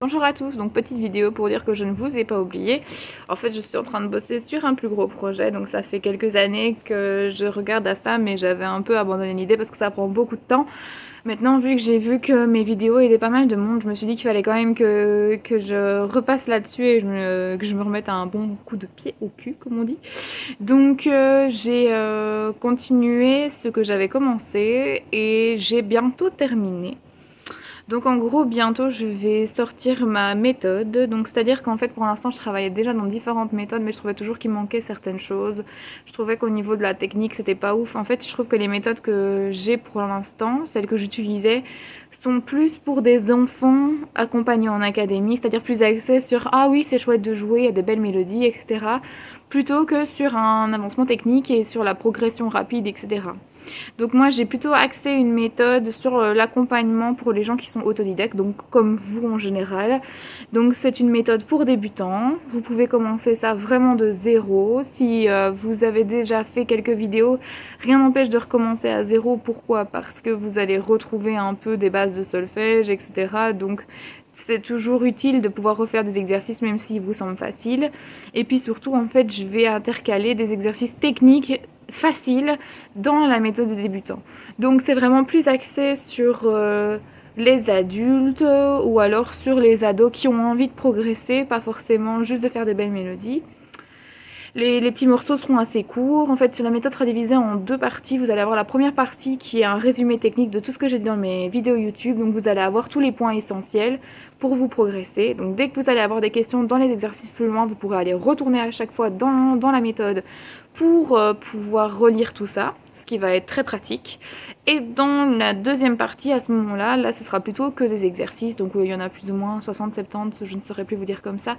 Bonjour à tous, donc petite vidéo pour dire que je ne vous ai pas oublié. En fait, je suis en train de bosser sur un plus gros projet, donc ça fait quelques années que je regarde à ça, mais j'avais un peu abandonné l'idée parce que ça prend beaucoup de temps. Maintenant, vu que j'ai vu que mes vidéos aidaient pas mal de monde, je me suis dit qu'il fallait quand même que je repasse là-dessus et que je me remette un bon coup de pied au cul, comme on dit. Donc j'ai continué ce que j'avais commencé et j'ai bientôt terminé. Donc en gros, bientôt, je vais sortir ma méthode. Donc c'est-à-dire qu'en fait, pour l'instant, je travaillais déjà dans différentes méthodes, mais je trouvais toujours qu'il manquait certaines choses. Je trouvais qu'au niveau de la technique, c'était pas ouf. En fait, je trouve que les méthodes que j'ai pour l'instant, celles que j'utilisais, sont plus pour des enfants accompagnés en académie, c'est-à-dire plus axés sur ah oui, c'est chouette de jouer, il y a des belles mélodies, etc. Plutôt que sur un avancement technique et sur la progression rapide, etc. Donc moi j'ai plutôt axé une méthode sur l'accompagnement pour les gens qui sont autodidactes, donc comme vous en général. Donc c'est une méthode pour débutants, vous pouvez commencer ça vraiment de zéro. Si vous avez déjà fait quelques vidéos, rien n'empêche de recommencer à zéro. Pourquoi? Parce que vous allez retrouver un peu des bases de solfège, etc. Donc c'est toujours utile de pouvoir refaire des exercices même s'ils vous semblent faciles. Et puis surtout, en fait, je vais intercaler des exercices techniques faciles dans la méthode des débutants. Donc c'est vraiment plus axé sur les adultes ou alors sur les ados qui ont envie de progresser, pas forcément juste de faire des belles mélodies. Les petits morceaux seront assez courts. En fait, la méthode sera divisée en deux parties. Vous allez avoir la première partie qui est un résumé technique de tout ce que j'ai dit dans mes vidéos YouTube. Donc vous allez avoir tous les points essentiels pour vous progresser. Donc dès que vous allez avoir des questions dans les exercices plus loin, vous pourrez aller retourner à chaque fois dans la méthode pour pouvoir relire tout ça, ce qui va être très pratique. Et dans la deuxième partie, à ce moment-là, là, ce sera plutôt que des exercices, donc il y en a plus ou moins 60-70, je ne saurais plus vous dire comme ça,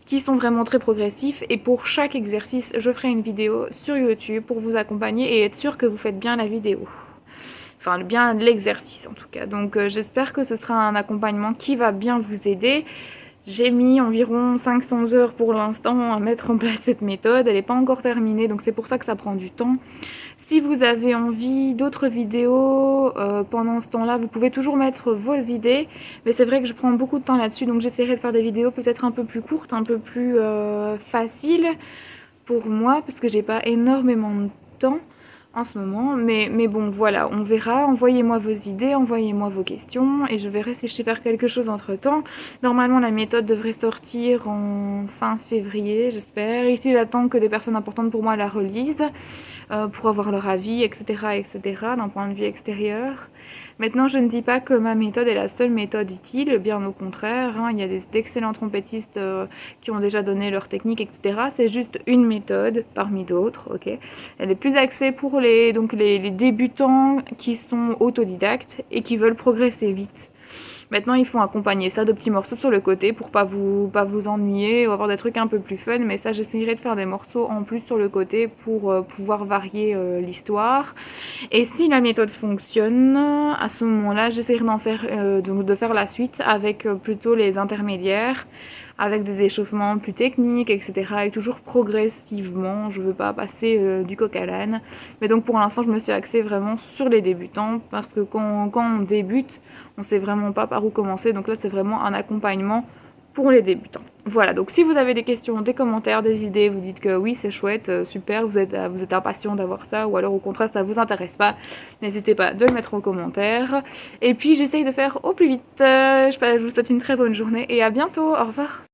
qui sont vraiment très progressifs. Et pour chaque exercice, je ferai une vidéo sur YouTube pour vous accompagner et être sûr que vous faites bien la vidéo. Enfin, bien l'exercice en tout cas. Donc j'espère que ce sera un accompagnement qui va bien vous aider. J'ai mis environ 500 heures pour l'instant à mettre en place cette méthode. Elle n'est pas encore terminée, donc c'est pour ça que ça prend du temps. Si vous avez envie d'autres vidéos pendant ce temps-là, vous pouvez toujours mettre vos idées. Mais c'est vrai que je prends beaucoup de temps là-dessus, donc j'essaierai de faire des vidéos peut-être un peu plus courtes, un peu plus faciles pour moi, parce que j'ai pas énormément de temps en ce moment, mais bon voilà, on verra, envoyez-moi vos idées, envoyez-moi vos questions et je verrai si je sais faire quelque chose entre temps. Normalement la méthode devrait sortir en fin février, j'espère. Ici j'attends que des personnes importantes pour moi la relisent pour avoir leur avis, etc. d'un point de vue extérieur. Maintenant, je ne dis pas que ma méthode est la seule méthode utile, bien au contraire, hein, il y a d'excellents trompettistes qui ont déjà donné leur technique, etc. C'est juste une méthode parmi d'autres, ok. Elle est plus axée pour les débutants qui sont autodidactes et qui veulent progresser vite. Maintenant, ils font accompagner ça de petits morceaux sur le côté pour pas vous ennuyer ou avoir des trucs un peu plus fun. Mais ça, j'essayerai de faire des morceaux en plus sur le côté pour pouvoir varier l'histoire. Et si la méthode fonctionne, à ce moment-là, j'essaierai d'en faire, donc de faire la suite avec plutôt les intermédiaires, avec des échauffements plus techniques, etc. Et toujours progressivement, je veux pas passer du coq à l'âne. Mais donc pour l'instant, je me suis axée vraiment sur les débutants parce que quand on débute, on sait vraiment pas par où commencer. Donc là, c'est vraiment un accompagnement pour les débutants. Voilà, donc si vous avez des questions, des commentaires, des idées, vous dites que oui, c'est chouette, super, vous êtes impatient d'avoir ça, ou alors au contraire, ça vous intéresse pas, n'hésitez pas de le mettre en commentaire. Et puis, j'essaye de faire au plus vite. Je vous souhaite une très bonne journée et à bientôt. Au revoir.